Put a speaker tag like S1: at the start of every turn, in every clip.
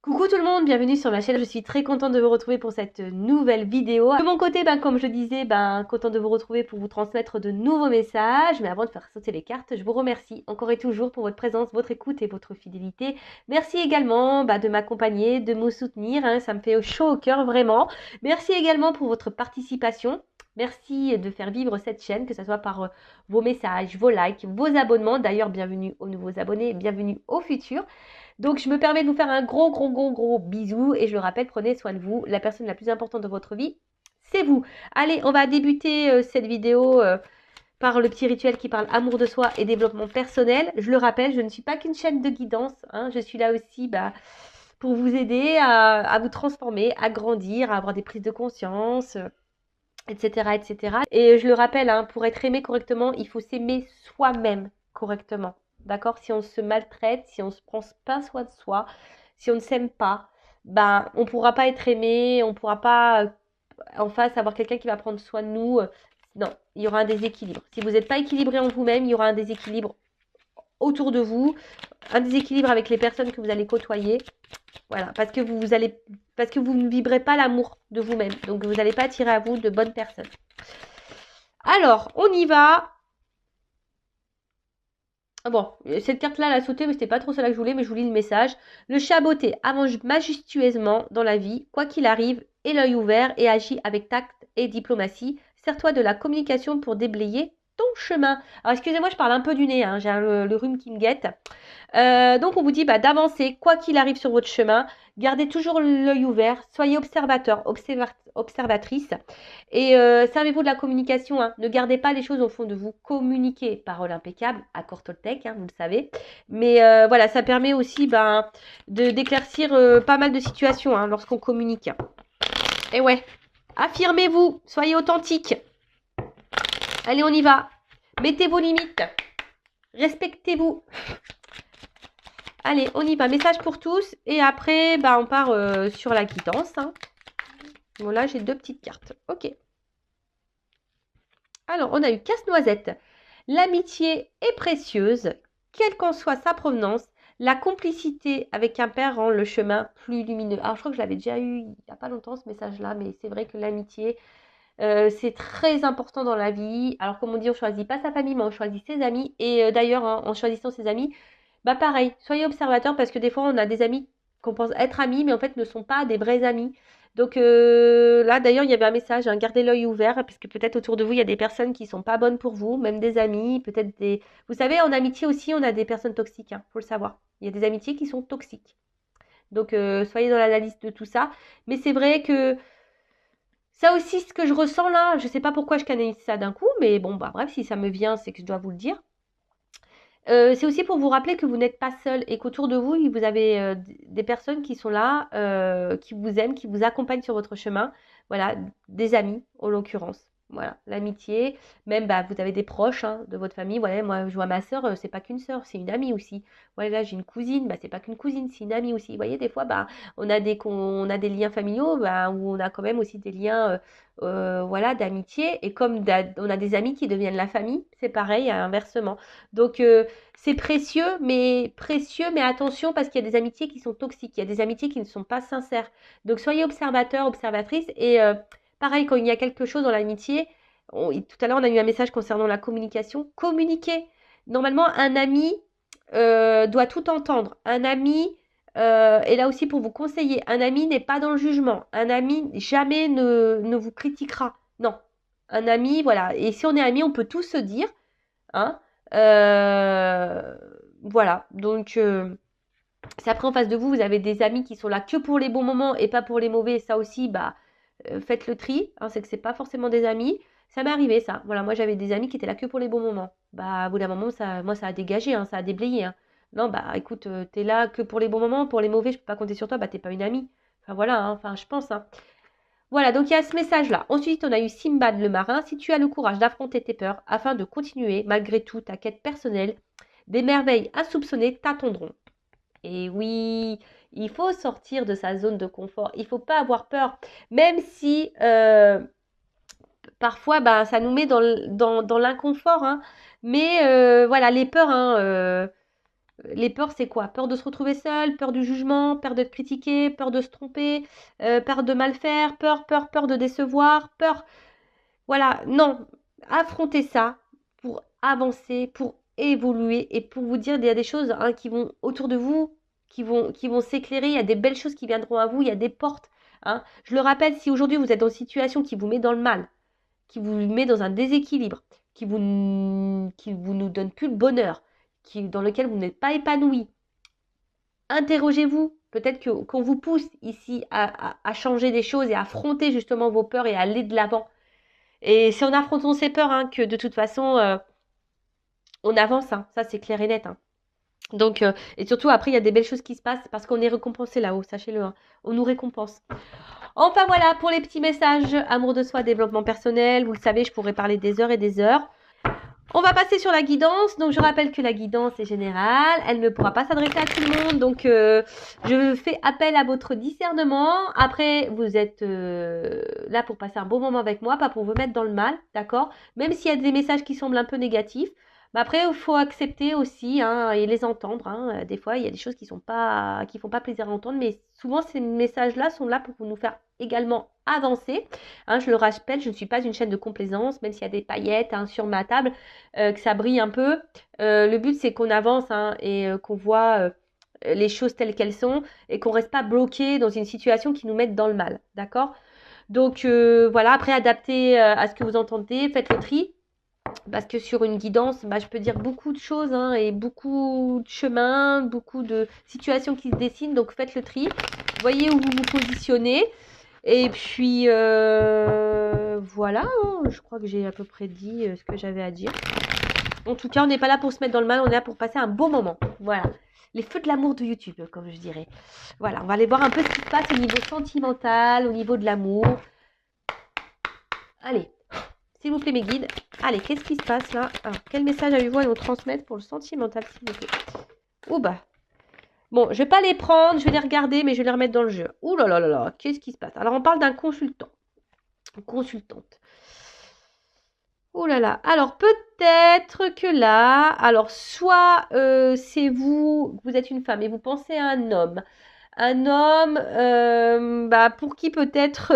S1: Coucou tout le monde, bienvenue sur ma chaîne, je suis très contente de vous retrouver pour cette nouvelle vidéo. De mon côté, comme je disais, contente de vous retrouver pour vous transmettre de nouveaux messages. Mais avant de faire sauter les cartes, je vous remercie encore et toujours pour votre présence, votre écoute et votre fidélité. Merci également de m'accompagner, de me soutenir, hein, ça me fait chaud au cœur vraiment. Merci également pour votre participation. Merci de faire vivre cette chaîne, que ce soit par vos messages, vos likes, vos abonnements. D'ailleurs, bienvenue aux nouveaux abonnés, bienvenue aux futurs. Donc, je me permets de vous faire un gros bisou. Et je le rappelle, prenez soin de vous. La personne la plus importante de votre vie, c'est vous. Allez, on va débuter cette vidéo par le petit rituel qui parle amour de soi et développement personnel. Je le rappelle, je ne suis pas qu'une chaîne de guidance. Hein. Je suis là aussi pour vous aider à vous transformer, à grandir, à avoir des prises de conscience, etc., etc. Et je le rappelle, hein, pour être aimé correctement, il faut s'aimer soi-même correctement. D'accord? Si on se maltraite, si on ne se prend pas soin de soi, si on ne s'aime pas, on ne pourra pas être aimé, on ne pourra pas en face avoir quelqu'un qui va prendre soin de nous. Non, il y aura un déséquilibre. Si vous n'êtes pas équilibré en vous-même, il y aura un déséquilibre autour de vous, un déséquilibre avec les personnes que vous allez côtoyer. Voilà, parce que vous ne vibrez pas l'amour de vous-même. Donc vous n'allez pas attirer à vous de bonnes personnes. Alors, on y va. Bon, cette carte-là, elle a sauté, mais c'était pas trop celle que je voulais, mais je vous lis le message. Le chat botté avance majestueusement dans la vie, quoi qu'il arrive, et l'œil ouvert et agit avec tact et diplomatie. Sers-toi de la communication pour déblayer ton chemin. Alors, excusez-moi, je parle un peu du nez, hein, j'ai le rhume qui me guette. Donc, on vous dit d'avancer, quoi qu'il arrive sur votre chemin. Gardez toujours l'œil ouvert, soyez observateur, observatrice. Et servez-vous de la communication. Hein. Ne gardez pas les choses au fond de vous. Communiquez, parole impeccable, accord Toltec, hein, vous le savez. Mais voilà, ça permet aussi d'éclaircir pas mal de situations hein, lorsqu'on communique. Et ouais, affirmez-vous, soyez authentique. Allez, on y va. Mettez vos limites. Respectez-vous. Allez, on y va. Message pour tous. Et après, on part sur la quittance. Hein. Bon, là, j'ai 2 petites cartes. Ok. Alors, on a eu casse-noisette. L'amitié est précieuse, quelle qu'en soit sa provenance. La complicité avec un père rend le chemin plus lumineux. Alors, je crois que je l'avais déjà eu il n'y a pas longtemps, ce message-là, mais c'est vrai que l'amitié, c'est très important dans la vie. Alors, comme on dit, on ne choisit pas sa famille, mais on choisit ses amis. Et d'ailleurs, en choisissant ses amis, pareil, soyez observateurs parce que des fois, on a des amis qu'on pense être amis, mais en fait, ne sont pas des vrais amis. Donc là, d'ailleurs, il y avait un message, hein, gardez l'œil ouvert, parce que peut-être autour de vous, il y a des personnes qui ne sont pas bonnes pour vous, même des amis, peut-être des... Vous savez, en amitié aussi, on a des personnes toxiques, hein, faut le savoir. Il y a des amitiés qui sont toxiques. Donc soyez dans l'analyse de tout ça. Mais c'est vrai que ça aussi, ce que je ressens là, je ne sais pas pourquoi je canalise ça d'un coup, mais bon, bref, si ça me vient, c'est que je dois vous le dire. C'est aussi pour vous rappeler que vous n'êtes pas seul et qu'autour de vous, vous avez des personnes qui sont là, qui vous aiment, qui vous accompagnent sur votre chemin. Voilà, des amis en l'occurrence. Voilà, l'amitié. Même, vous avez des proches hein, de votre famille. Voilà, moi, je vois ma sœur, c'est pas qu'une sœur, c'est une amie aussi. Voilà, j'ai une cousine, c'est pas qu'une cousine, c'est une amie aussi. Vous voyez, des fois, on a des liens familiaux où on a quand même aussi des liens voilà, d'amitié. Et comme on a des amis qui deviennent la famille, c'est pareil, inversement. Donc, c'est précieux, mais attention parce qu'il y a des amitiés qui sont toxiques, il y a des amitiés qui ne sont pas sincères. Donc soyez observateurs, observatrices et pareil quand il y a quelque chose dans l'amitié, tout à l'heure on a eu un message concernant la communication, communiquez. Normalement un ami doit tout entendre. Un ami est là aussi pour vous conseiller. Un ami n'est pas dans le jugement. Un ami jamais ne vous critiquera. Non. Un ami, voilà. Et si on est amis, on peut tout se dire. Hein. Euh, voilà, donc c'est après en face de vous, vous avez des amis qui sont là que pour les bons moments et pas pour les mauvais. Ça aussi, faites le tri. Hein, c'est que c'est pas forcément des amis. Ça m'est arrivé ça. Voilà, moi j'avais des amis qui étaient là que pour les bons moments. Au bout d'un moment, moi ça a dégagé, hein, ça a déblayé. Hein. Non, écoute, t'es là que pour les bons moments, pour les mauvais, je peux pas compter sur toi, t'es pas une amie. Enfin voilà, hein, enfin je pense. Hein. Voilà, donc il y a ce message-là. Ensuite, on a eu Simbad le marin. Si tu as le courage d'affronter tes peurs afin de continuer, malgré tout, ta quête personnelle, des merveilles insoupçonnées t'attendront. Et oui, il faut sortir de sa zone de confort. Il ne faut pas avoir peur. Même si parfois, ça nous met dans l'inconfort. Hein. Mais voilà, les peurs, hein, Les peurs, c'est quoi? Peur de se retrouver seul, peur du jugement, peur d'être critiqué, peur de se tromper, peur de mal faire, peur de décevoir, peur. Voilà, non, affrontez ça pour avancer, pour évoluer et pour vous dire, il y a des choses hein, qui vont autour de vous, qui vont s'éclairer, il y a des belles choses qui viendront à vous, il y a des portes. Hein. Je le rappelle, si aujourd'hui vous êtes dans une situation qui vous met dans le mal, qui vous met dans un déséquilibre, qui vous nous donne plus le bonheur, dans lequel vous n'êtes pas épanoui, interrogez-vous. Peut-être qu'on vous pousse ici à changer des choses et à affronter justement vos peurs et à aller de l'avant. Et c'est en affrontant ces peurs hein, que de toute façon, on avance. Hein. Ça, c'est clair et net. Hein. Donc, et surtout, après, il y a des belles choses qui se passent parce qu'on est récompensé là-haut, sachez-le. Hein. On nous récompense. Enfin, voilà pour les petits messages amour de soi, développement personnel. Vous le savez, je pourrais parler des heures et des heures. On va passer sur la guidance. Donc, je rappelle que la guidance est générale. Elle ne pourra pas s'adresser à tout le monde. Donc, je fais appel à votre discernement. Après, vous êtes là pour passer un bon moment avec moi, pas pour vous mettre dans le mal, d'accord? Même s'il y a des messages qui semblent un peu négatifs. Mais après, il faut accepter aussi hein, et les entendre. Hein. Des fois, il y a des choses qui font pas plaisir à entendre. Mais souvent, ces messages-là sont là pour nous faire également avancer. Hein, je le rappelle, je ne suis pas une chaîne de complaisance, même s'il y a des paillettes hein, sur ma table, que ça brille un peu. Le but, c'est qu'on avance hein, et qu'on voit les choses telles qu'elles sont et qu'on ne reste pas bloqué dans une situation qui nous mette dans le mal. D'accord? Donc, voilà, après, adaptez à ce que vous entendez, faites le tri. Parce que sur une guidance, bah, je peux dire beaucoup de choses hein, et beaucoup de chemins, beaucoup de situations qui se dessinent. Donc, faites le tri. Voyez où vous vous positionnez. Et puis, voilà, hein, je crois que j'ai à peu près dit ce que j'avais à dire. En tout cas, on n'est pas là pour se mettre dans le mal, on est là pour passer un bon moment. Voilà, les feux de l'amour de YouTube, comme je dirais. Voilà, on va aller voir un peu ce qui se passe au niveau sentimental, au niveau de l'amour. Allez, s'il vous plaît mes guides. Allez, qu'est-ce qui se passe là? Alors, quel message avez-vous à nous transmettre pour le sentimental, s'il vous plaît? Oh bah... Bon, je vais pas les prendre, je vais les regarder, mais je vais les remettre dans le jeu. Ouh là là là là, qu'est-ce qui se passe? Alors, on parle d'un consultant. Consultante. Oh là là. Alors, peut-être que là, alors, soit c'est vous êtes une femme et vous pensez à un homme. Un homme bah, pour qui peut-être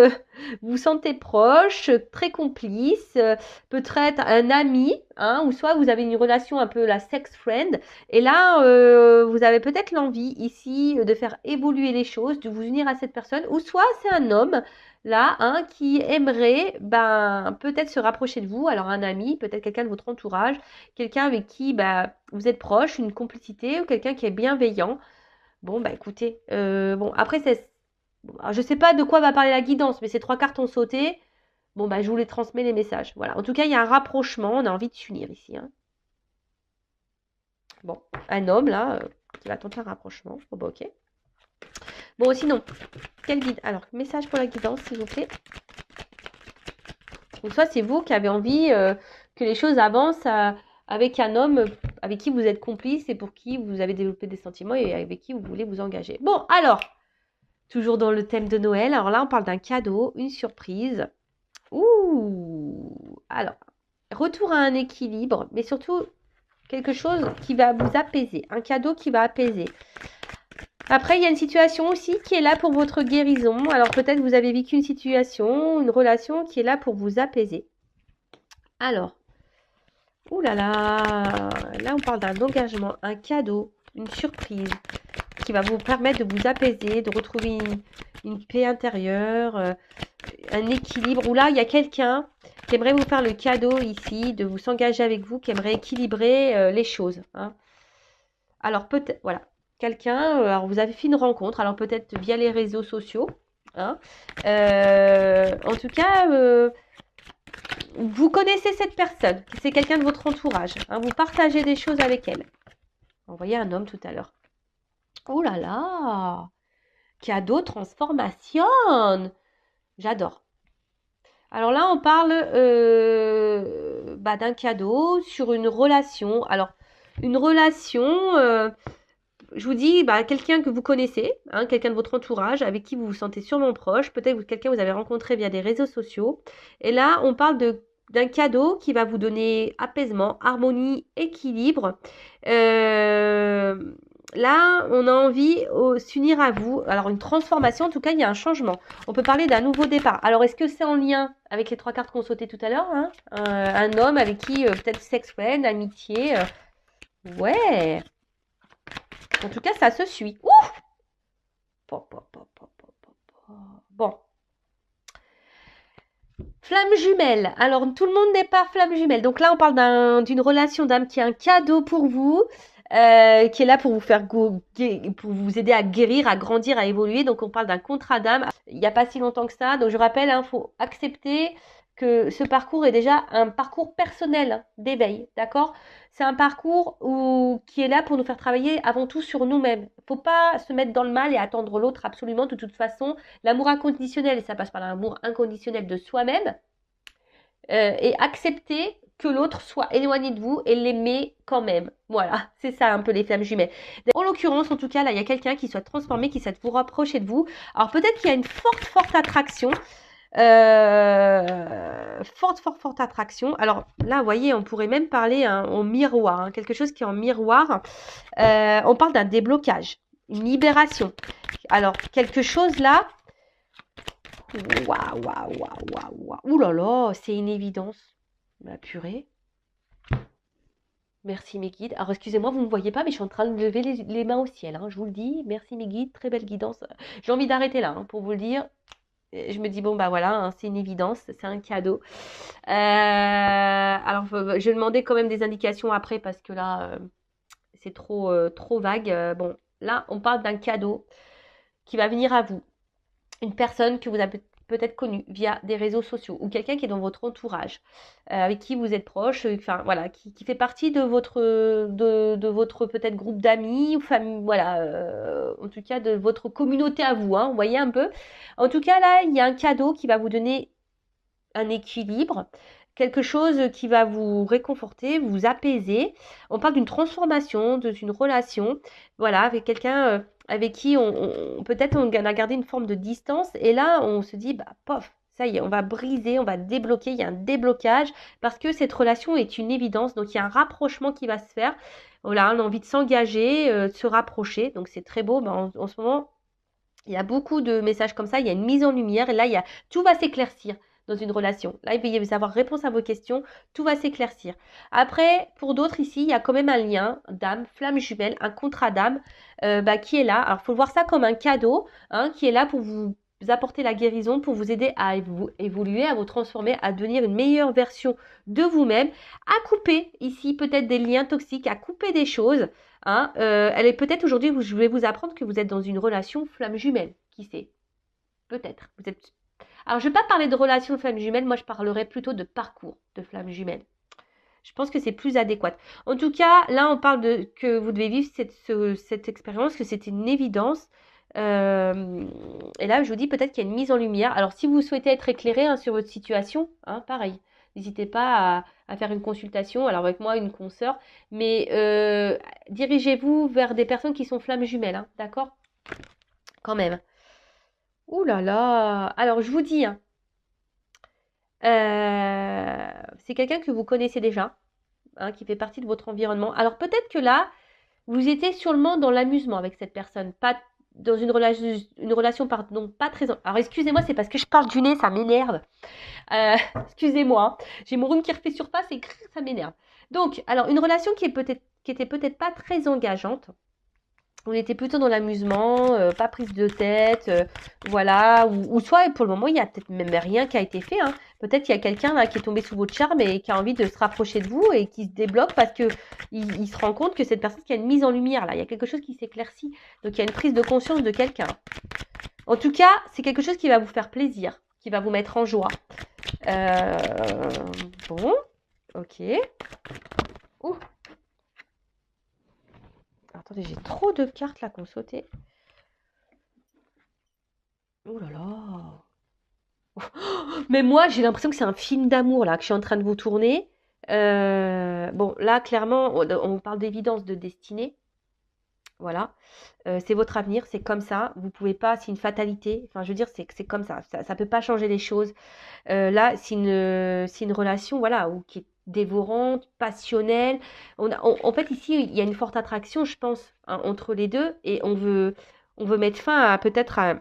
S1: vous sentez proche, très complice, peut-être un ami, hein, ou soit vous avez une relation un peu la sex friend, et là vous avez peut-être l'envie ici de faire évoluer les choses, de vous unir à cette personne, ou soit c'est un homme là hein, qui aimerait ben, peut-être se rapprocher de vous, alors un ami, peut-être quelqu'un de votre entourage, quelqu'un avec qui bah, vous êtes proche, une complicité, ou quelqu'un qui est bienveillant. Bon, bah écoutez, bon, après, bon, je sais pas de quoi va parler la guidance, mais ces 3 cartes ont sauté. Bon, bah, je vous les transmets les messages. Voilà. En tout cas, il y a un rapprochement. On a envie de s'unir ici. Hein. Bon, un homme, là, qui va tenter un rapprochement. Bon, bah, ok. Bon, sinon, quel guide? Alors, message pour la guidance, s'il vous plaît. Ou soit c'est vous qui avez envie que les choses avancent avec un homme avec qui vous êtes complice et pour qui vous avez développé des sentiments et avec qui vous voulez vous engager. Bon, alors, toujours dans le thème de Noël. Alors là, on parle d'un cadeau, une surprise. Ouh! Alors, retour à un équilibre, mais surtout quelque chose qui va vous apaiser. Un cadeau qui va apaiser. Après, il y a une situation aussi qui est là pour votre guérison. Alors peut-être vous avez vécu une situation, une relation qui est là pour vous apaiser. Alors, ouh là là, là on parle d'un engagement, un cadeau, une surprise qui va vous permettre de vous apaiser, de retrouver une paix intérieure, un équilibre. Où là, il y a quelqu'un qui aimerait vous faire le cadeau ici, de vous s'engager avec vous, qui aimerait équilibrer les choses. Hein. Alors peut-être, voilà, quelqu'un, alors vous avez fait une rencontre, alors peut-être via les réseaux sociaux. Hein. En tout cas, vous connaissez cette personne, c'est quelqu'un de votre entourage. Hein, vous partagez des choses avec elle. On voyait un homme tout à l'heure. Oh là là! Cadeau transformation! J'adore. Alors là, on parle bah, d'un cadeau sur une relation. Alors, une relation, je vous dis, bah, quelqu'un que vous connaissez, hein, quelqu'un de votre entourage, avec qui vous vous sentez sûrement proche. Peut-être quelqu'un que vous avez rencontré via des réseaux sociaux. Et là, on parle d'un cadeau qui va vous donner apaisement, harmonie, équilibre. Là, on a envie de s'unir à vous. Alors, une transformation, en tout cas, il y a un changement. On peut parler d'un nouveau départ. Alors, est-ce que c'est en lien avec les 3 cartes qu'on sautait tout à l'heure, hein, un homme avec qui, peut-être sex friend, amitié. Ouais. En tout cas, ça se suit. Ouh. Bon. Flamme jumelle. Alors, tout le monde n'est pas flamme jumelle. Donc là, on parle d'une relation d'âme qui est un cadeau pour vous, qui est là pour vous faire pour vous aider à guérir, à grandir, à évoluer. Donc, on parle d'un contrat d'âme. Il n'y a pas si longtemps que ça. Donc, je rappelle, il faut accepter que ce parcours est déjà un parcours personnel d'éveil, d'accord? C'est un parcours qui est là pour nous faire travailler avant tout sur nous-mêmes. Il ne faut pas se mettre dans le mal et attendre l'autre absolument. De toute façon, l'amour inconditionnel, ça passe par l'amour inconditionnel de soi-même. Et accepter que l'autre soit éloigné de vous et l'aimer quand même. Voilà, c'est ça un peu les flammes jumelles. En l'occurrence, en tout cas, là, il y a quelqu'un qui soit transformé, qui souhaite vous rapprocher de vous. Alors peut-être qu'il y a une forte attraction. Forte attraction. Alors là, vous voyez, on pourrait même parler en miroir, hein, quelque chose qui est en miroir. On parle d'un déblocage, une libération. Alors, quelque chose là. Waouh. Ouh là là, c'est une évidence. Ma purée. Merci mes guides. Alors excusez-moi, vous ne me voyez pas, mais je suis en train de lever les mains au ciel, hein, je vous le dis. Merci mes guides, très belle guidance. J'ai envie d'arrêter là, hein, pour vous le dire. Je me dis, bon, bah voilà, hein, c'est une évidence, c'est un cadeau. Alors, je vais demander quand même des indications après, parce que là, c'est trop vague. Bon, là, on parle d'un cadeau qui va venir à vous. Une personne que vous avez peut-être connue via des réseaux sociaux ou quelqu'un qui est dans votre entourage, avec qui vous êtes proche, enfin voilà, qui fait partie de votre peut-être groupe d'amis ou famille, voilà, en tout cas de votre communauté à vous, hein, vous voyez un peu. En tout cas là, il y a un cadeau qui va vous donner un équilibre, quelque chose qui va vous réconforter, vous apaiser. On parle d'une transformation, d'une relation, voilà, avec quelqu'un avec qui peut-être on a gardé une forme de distance et là on se dit, bah pof, ça y est, on va briser, on va débloquer, il y a un déblocage parce que cette relation est une évidence, donc il y a un rapprochement qui va se faire. Voilà, on a envie de s'engager, de se rapprocher, donc c'est très beau. En ce moment, il y a beaucoup de messages comme ça, il y a une mise en lumière et là, tout va s'éclaircir dans une relation. Là, il va y avoir réponse à vos questions, tout va s'éclaircir. Après, pour d'autres ici, il y a quand même un lien d'âme, flamme jumelle, un contrat d'âme qui est là. Alors, il faut voir ça comme un cadeau, hein, qui est là pour vous apporter la guérison, pour vous aider à évoluer, à vous transformer, à devenir une meilleure version de vous-même, à couper ici peut-être des liens toxiques, à couper des choses. Hein, elle est peut-être aujourd'hui, je vais vous apprendre que vous êtes dans une relation flamme jumelle. Qui sait? Peut-être. Alors, je ne vais pas parler de relation flamme jumelle, moi je parlerai plutôt de parcours de flamme jumelle. Je pense que c'est plus adéquat. En tout cas, là, on parle que vous devez vivre cette expérience, que c'est une évidence. Et là, je vous dis peut-être qu'il y a une mise en lumière. Alors, si vous souhaitez être éclairé, hein, sur votre situation, hein, pareil. N'hésitez pas à faire une consultation, alors avec moi, une consoeur. Mais dirigez-vous vers des personnes qui sont flammes jumelles, hein, d'accord? Quand même. Ouh là là. Alors, je vous dis, hein, c'est quelqu'un que vous connaissez déjà, hein, qui fait partie de votre environnement. Alors, peut-être que là, vous étiez sûrement dans l'amusement avec cette personne, pas dans une relation pardon, pas très... Alors, excusez-moi, c'est parce que je parle du nez, ça m'énerve. Excusez-moi, hein. J'ai mon rhume qui refait surface et ça m'énerve. Donc, alors, une relation qui était peut-être pas très engageante. On était plutôt dans l'amusement, pas prise de tête, voilà. Ou soit, pour le moment, il n'y a peut-être même rien qui a été fait, hein. Peut-être qu'il y a quelqu'un là qui est tombé sous votre charme et qui a envie de se rapprocher de vous et qui se débloque parce que il se rend compte que cette personne qui a une mise en lumière là, il y a quelque chose qui s'éclaircit. Donc il y a une prise de conscience de quelqu'un. En tout cas, c'est quelque chose qui va vous faire plaisir, qui va vous mettre en joie. Bon, ok. Ouh. Attendez, j'ai trop de cartes là qu'on sautait. Oh là là. Mais moi, j'ai l'impression que c'est un film d'amour là que je suis en train de vous tourner. Bon, là, clairement, on parle d'évidence de destinée. Voilà. C'est votre avenir, c'est comme ça. Vous pouvez pas, c'est une fatalité. Enfin, je veux dire, c'est comme ça. Ça peut pas changer les choses. Là, c'est une relation, voilà, qui est dévorante, passionnelle. En fait, ici, il y a une forte attraction, je pense, hein, entre les deux, et on veut mettre fin à peut-être à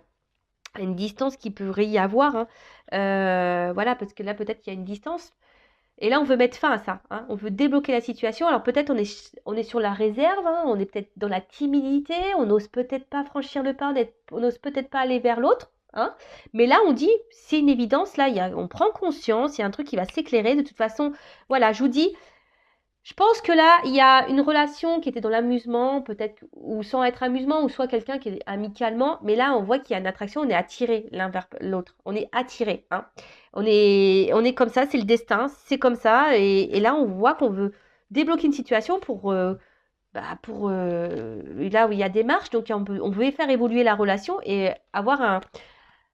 S1: une distance qui pourrait y avoir, hein. Voilà, parce que là, peut-être qu'il y a une distance. Et là, on veut mettre fin à ça, hein. On veut débloquer la situation. Alors peut-être on est sur la réserve, hein, on est peut-être dans la timidité, on n'ose peut-être pas franchir le pas, on n'ose peut-être pas aller vers l'autre, hein. Mais là, on dit, c'est une évidence, là, on prend conscience, il y a un truc qui va s'éclairer. De toute façon, voilà, je vous dis, je pense que là, il y a une relation qui était dans l'amusement, peut-être, ou sans être amusement, ou soit quelqu'un qui est amicalement, mais là, on voit qu'il y a une attraction, on est attiré l'un vers l'autre, on est attiré, hein. On est comme ça, c'est le destin, c'est comme ça, et là, on voit qu'on veut débloquer une situation là où il y a des marches, donc on veut faire évoluer la relation et avoir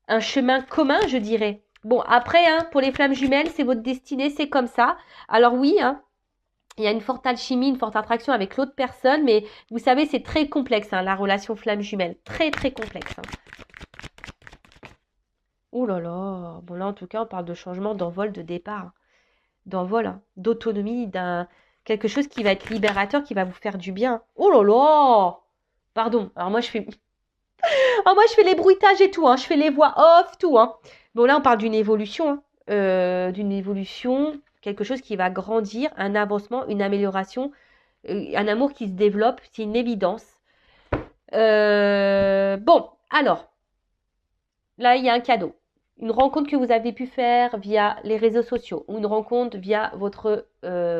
S1: un chemin commun, je dirais. Bon, après, hein, pour les flammes jumelles, c'est votre destinée, c'est comme ça. Alors oui, hein, il y a une forte alchimie, une forte attraction avec l'autre personne, mais vous savez, c'est très complexe, hein, la relation flamme jumelle. Très, très complexe, hein. Ouh là là. Bon, là, en tout cas, on parle de changement, d'envol, de départ, hein. D'envol, hein, d'autonomie, quelque chose qui va être libérateur, qui va vous faire du bien. Oh là là. Pardon. Alors, moi, je fais les bruitages et tout, hein. Je fais les voix off, tout, hein. Bon, là, on parle d'une évolution, hein. D'une évolution, quelque chose qui va grandir, un avancement, une amélioration, un amour qui se développe, c'est une évidence. Bon, alors, là, il y a un cadeau. Une rencontre que vous avez pu faire via les réseaux sociaux ou une rencontre via votre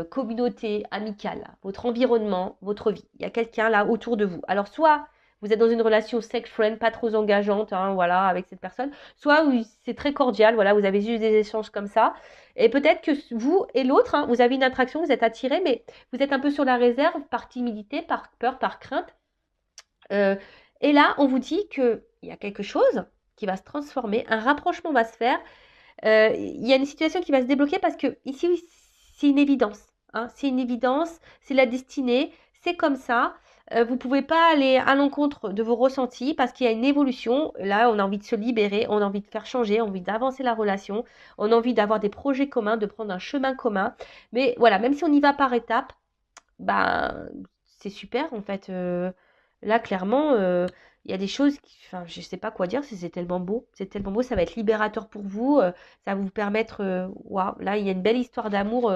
S1: communauté amicale, votre environnement, votre vie. Il y a quelqu'un là autour de vous. Alors, soit vous êtes dans une relation sex-friend, pas trop engageante, hein, voilà, avec cette personne, soit c'est très cordial, voilà, vous avez juste des échanges comme ça. Et peut-être que vous et l'autre, hein, vous avez une attraction, vous êtes attirés, mais vous êtes un peu sur la réserve par timidité, par peur, par crainte. Euh, et là, on vous dit qu'il y a quelque chose qui va se transformer, un rapprochement va se faire. Il y a une situation qui va se débloquer parce que ici, oui, c'est une évidence, hein, c'est une évidence, c'est la destinée, c'est comme ça. Vous ne pouvez pas aller à l'encontre de vos ressentis parce qu'il y a une évolution. Là, on a envie de se libérer, on a envie de faire changer, on a envie d'avancer la relation, on a envie d'avoir des projets communs, de prendre un chemin commun. Mais voilà, même si on y va par étapes, ben, c'est super en fait. Là, clairement, il y a des choses enfin, je sais pas quoi dire, c'est tellement beau. C'est tellement beau, ça va être libérateur pour vous. Ça va vous permettre, waouh, là, il y a une belle histoire d'amour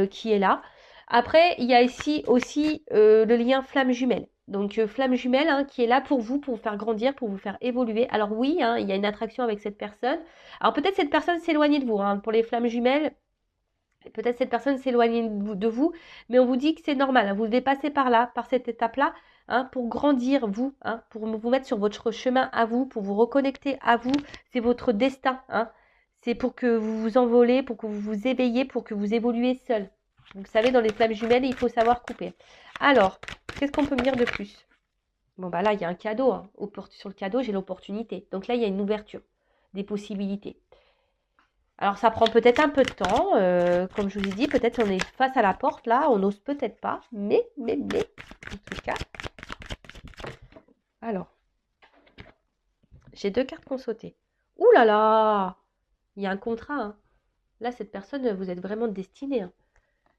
S1: qui est là. Après, il y a ici aussi le lien flamme jumelle. Donc, flamme jumelle, hein, qui est là pour vous faire grandir, pour vous faire évoluer. Alors oui, hein, il y a une attraction avec cette personne. Alors peut-être cette personne s'éloigne de vous, hein. Pour les flammes jumelles, peut-être cette personne s'éloigne de vous, mais on vous dit que c'est normal, hein. Vous devez passer par là, par cette étape-là, hein, pour grandir, vous, hein, pour vous mettre sur votre chemin à vous, pour vous reconnecter à vous. C'est votre destin, hein. C'est pour que vous vous envolez, pour que vous vous éveillez, pour que vous évoluez seul. Vous savez, dans les flammes jumelles, il faut savoir couper. Alors, qu'est-ce qu'on peut me dire de plus? Bon, bah là, il y a un cadeau, hein. Sur le cadeau, j'ai l'opportunité. Donc là, il y a une ouverture, des possibilités. Alors ça prend peut-être un peu de temps, comme je vous ai dit, peut-être on est face à la porte là, on n'ose peut-être pas, mais, en tout cas. Alors, j'ai 2 cartes qui ont sauté. Ouh là là, il y a un contrat, hein. Là, cette personne, vous êtes vraiment destinée, hein.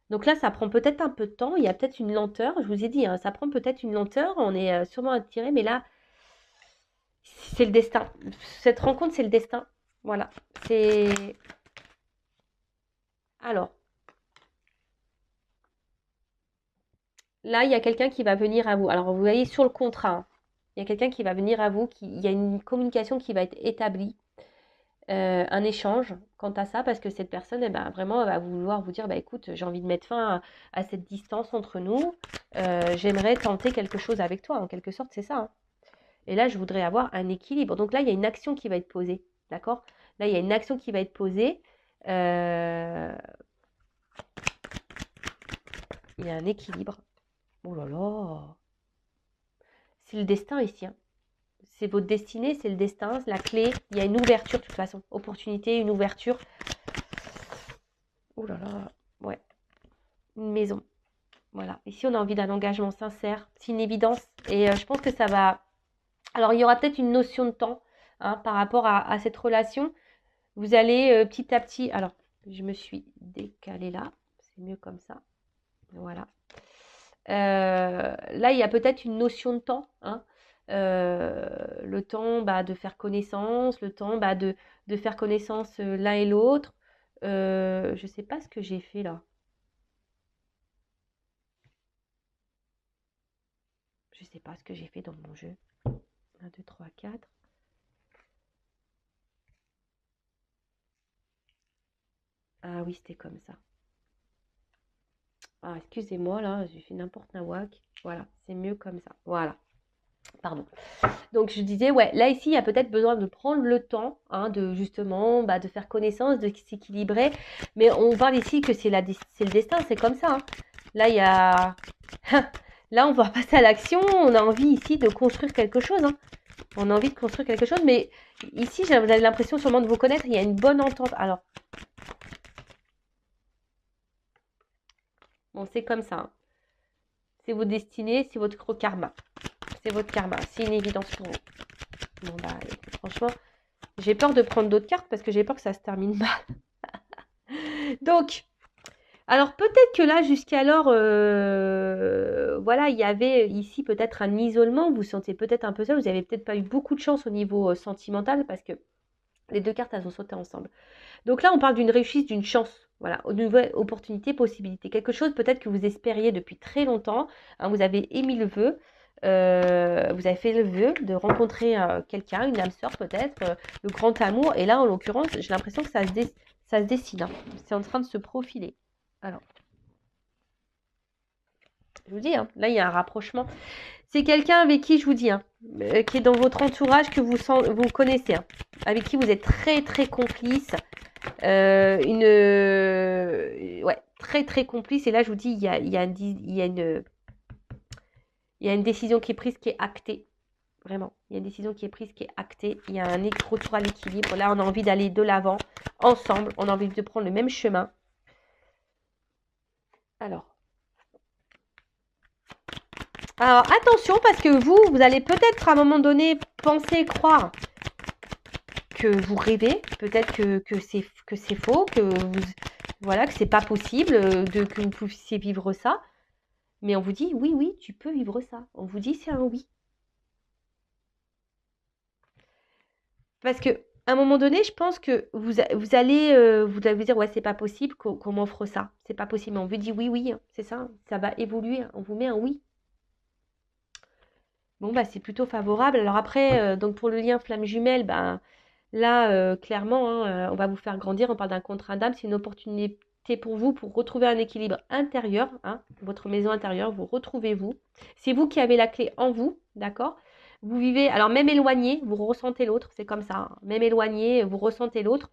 S1: Donc là, ça prend peut-être un peu de temps, il y a peut-être une lenteur, je vous ai dit, hein, ça prend peut-être une lenteur, on est sûrement attiré, mais là, c'est le destin. Cette rencontre, c'est le destin. Voilà, c'est... Alors, là, il y a quelqu'un qui va venir à vous. Alors, vous voyez sur le contrat, hein, il y a quelqu'un qui va venir à vous, il y a une communication qui va être établie, un échange quant à ça, parce que cette personne, eh ben, vraiment, elle va vouloir vous dire, bah, écoute, j'ai envie de mettre fin à cette distance entre nous, j'aimerais tenter quelque chose avec toi, en quelque sorte, c'est ça, hein. Et là, je voudrais avoir un équilibre. Donc là, il y a une action qui va être posée, d'accord? Là, il y a une action qui va être posée. Il y a un équilibre. Oh là là, c'est le destin ici, hein. C'est votre destinée, c'est le destin, c'est la clé. Il y a une ouverture de toute façon. Opportunité, une ouverture. Oh là là, ouais. Une maison. Voilà. Ici, on a envie d'un engagement sincère. C'est une évidence. Et je pense que ça va... Alors, il y aura peut-être une notion de temps hein, par rapport à cette relation. Vous allez petit à petit... Alors, je me suis décalée là. C'est mieux comme ça. Voilà. Là, il y a peut-être une notion de temps. Hein. Le temps de faire connaissance, le temps de faire connaissance l'un et l'autre. Je ne sais pas ce que j'ai fait là. Je ne sais pas ce que j'ai fait dans mon jeu. 1, 2, 3, 4. Ah oui, c'était comme ça. Ah, excusez-moi, là, j'ai fait n'importe nawak. Voilà, c'est mieux comme ça. Voilà. Pardon. Donc, je disais, ouais, là, ici, il y a peut-être besoin de prendre le temps, hein, de justement, de faire connaissance, de s'équilibrer. Mais on parle ici que c'est le destin, c'est comme ça. Hein. Là, il y a... Là, on va passer à l'action. On a envie ici de construire quelque chose. Hein. On a envie de construire quelque chose. Mais ici, j'avais l'impression sûrement de vous connaître. Il y a une bonne entente. Alors, bon, c'est comme ça. Hein. C'est vos destinées, c'est votre karma. C'est votre karma. C'est une évidence pour vous. Bon, franchement, j'ai peur de prendre d'autres cartes parce que j'ai peur que ça se termine mal. Donc, alors peut-être que là, jusqu'alors, voilà, il y avait ici peut-être un isolement. Vous vous sentez peut-être un peu seul. Vous n'avez peut-être pas eu beaucoup de chance au niveau sentimental parce que les deux cartes, elles ont sauté ensemble. Donc là, on parle d'une réussite, d'une chance. Voilà, une nouvelle opportunité, possibilité. Quelque chose peut-être que vous espériez depuis très longtemps. Hein, vous avez émis le vœu. Vous avez fait le vœu de rencontrer quelqu'un, une âme sœur peut-être, le grand amour. Et là, en l'occurrence, j'ai l'impression que ça se dessine. Hein. C'est en train de se profiler. Alors, je vous dis, hein, là, il y a un rapprochement. C'est quelqu'un avec qui, je vous dis, hein, qui est dans votre entourage, que vous connaissez, hein, avec qui vous êtes très, très complice. Ouais, très, très complice. Et là, je vous dis, il y a une décision qui est prise, qui est actée. Vraiment, il y a une décision qui est prise, qui est actée. Il y a un retour à l'équilibre. Là, on a envie d'aller de l'avant, ensemble. On a envie de prendre le même chemin. Alors, attention, parce que vous allez peut-être à un moment donné penser, croire que vous rêvez, peut-être que c'est faux, voilà, que c'est pas possible, que vous puissiez vivre ça. Mais on vous dit, oui, oui, tu peux vivre ça. On vous dit, c'est un oui. Parce que à un moment donné, je pense que vous allez vous dire, ouais, c'est pas possible qu'on m'offre ça. C'est pas possible. Mais on vous dit, oui, oui, hein, c'est ça. Ça va évoluer. On vous met un oui. Bon, c'est plutôt favorable. Alors après, donc pour le lien flamme jumelle, là, clairement, hein, on va vous faire grandir. On parle d'un contrat d'âme. C'est une opportunité pour vous pour retrouver un équilibre intérieur. Hein, votre maison intérieure, vous retrouvez-vous. C'est vous qui avez la clé en vous, d'accord? Vous vivez, alors même éloigné, vous ressentez l'autre. C'est comme ça. Hein, même éloigné, vous ressentez l'autre.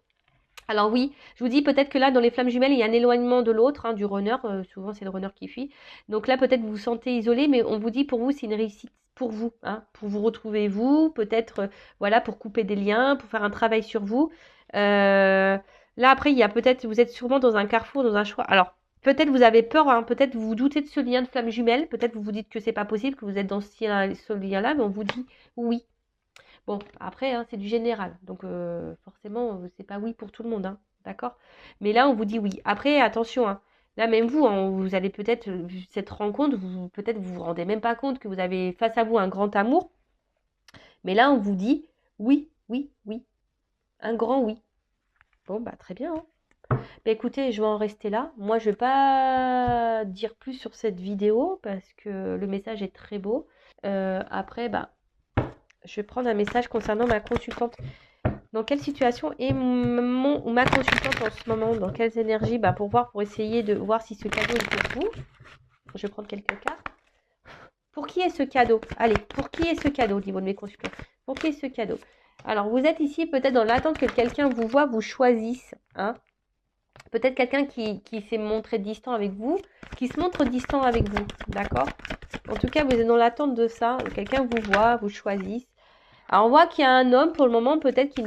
S1: Alors oui, je vous dis peut-être que là, dans les flammes jumelles, il y a un éloignement de l'autre, hein, du runner. Souvent, c'est le runner qui fuit. Donc là, peut-être vous vous sentez isolé, mais on vous dit pour vous, c'est une réussite pour vous, hein, pour vous retrouver vous, peut-être, voilà, pour couper des liens, pour faire un travail sur vous. Là, après, il y a peut-être, vous êtes sûrement dans un carrefour, dans un choix. Alors, peut-être vous avez peur, hein, peut-être vous vous doutez de ce lien de flamme jumelle, peut-être vous vous dites que c'est pas possible, que vous êtes dans ce lien-là, mais on vous dit oui. Bon, après, hein, c'est du général. Donc, forcément, c'est pas oui pour tout le monde. Hein, d'accord? Mais là, on vous dit oui. Après, attention. Hein, là, même vous, hein, vous allez peut-être, cette rencontre, peut-être vous vous rendez même pas compte que vous avez face à vous un grand amour. Mais là, on vous dit oui, oui, oui. Un grand oui. Bon, très bien. Hein. Écoutez, je vais en rester là. Moi, je vais pas dire plus sur cette vidéo parce que le message est très beau. Après, je vais prendre un message concernant ma consultante. Dans quelle situation est ma consultante en ce moment? Dans quelles énergies? Pour essayer de voir si ce cadeau est pour vous. Je vais prendre quelques cartes. Pour qui est ce cadeau? Allez, pour qui est ce cadeau au niveau de mes consultants? Pour qui est ce cadeau? Alors, vous êtes ici peut-être dans l'attente que quelqu'un vous voit, vous choisisse. Hein, peut-être quelqu'un qui s'est montré distant avec vous, qui se montre distant avec vous. D'accord? En tout cas, vous êtes dans l'attente de ça. Quelqu'un vous voit, vous choisisse. Alors, on voit qu'il y a un homme, pour le moment, peut-être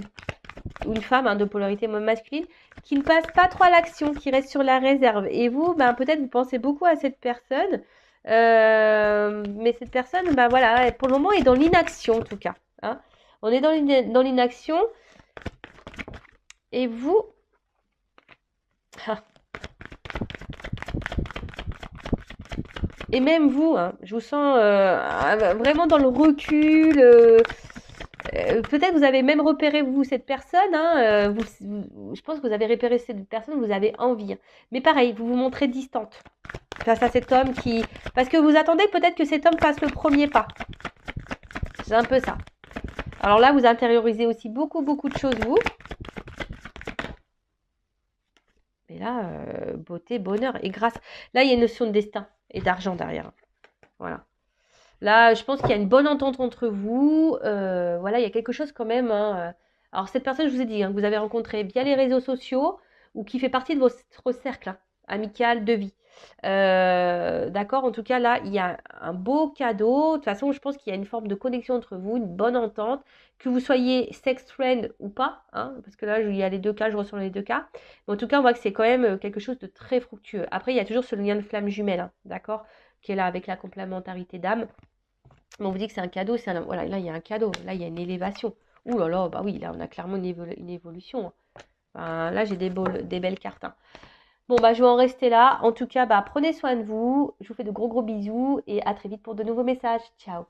S1: ou une femme, hein, de polarité masculine, qui ne passe pas trop à l'action, qui reste sur la réserve. Et vous, ben, peut-être vous pensez beaucoup à cette personne, mais cette personne, ben voilà, pour le moment est dans l'inaction en tout cas. Hein. On est dans l'inaction. Et vous... Ah. Et même vous, hein, je vous sens vraiment dans le recul. Peut-être vous avez même repéré, vous, cette personne. Hein, je pense que vous avez repéré cette personne, vous avez envie. Hein. Mais pareil, vous vous montrez distante face à cet homme qui... Parce que vous attendez peut-être que cet homme fasse le premier pas. C'est un peu ça. Alors là, vous intériorisez aussi beaucoup, beaucoup de choses, vous. Mais là, beauté, bonheur et grâce. Là, il y a une notion de destin et d'argent derrière. Voilà. Là, je pense qu'il y a une bonne entente entre vous. Voilà, il y a quelque chose quand même. Hein. Alors, cette personne, je vous ai dit, hein, que vous avez rencontrée via les réseaux sociaux ou qui fait partie de votre cercle hein, amical de vie. D'accord. En tout cas, là, il y a un beau cadeau. De toute façon, je pense qu'il y a une forme de connexion entre vous, une bonne entente. Que vous soyez sex friend ou pas, hein, parce que là, il y a les deux cas, je ressens les deux cas. Mais en tout cas, on voit que c'est quand même quelque chose de très fructueux. Après, il y a toujours ce lien de flamme jumelle, hein, d'accord, qui est là avec la complémentarité d'âme. Mais on vous dit que c'est un cadeau, voilà, là il y a un cadeau, là il y a une élévation. Ouh là là, bah oui, là on a clairement une évolution. Hein. Enfin, là j'ai des belles cartes. Hein. Bon bah je vais en rester là. En tout cas, bah prenez soin de vous. Je vous fais de gros bisous et à très vite pour de nouveaux messages. Ciao.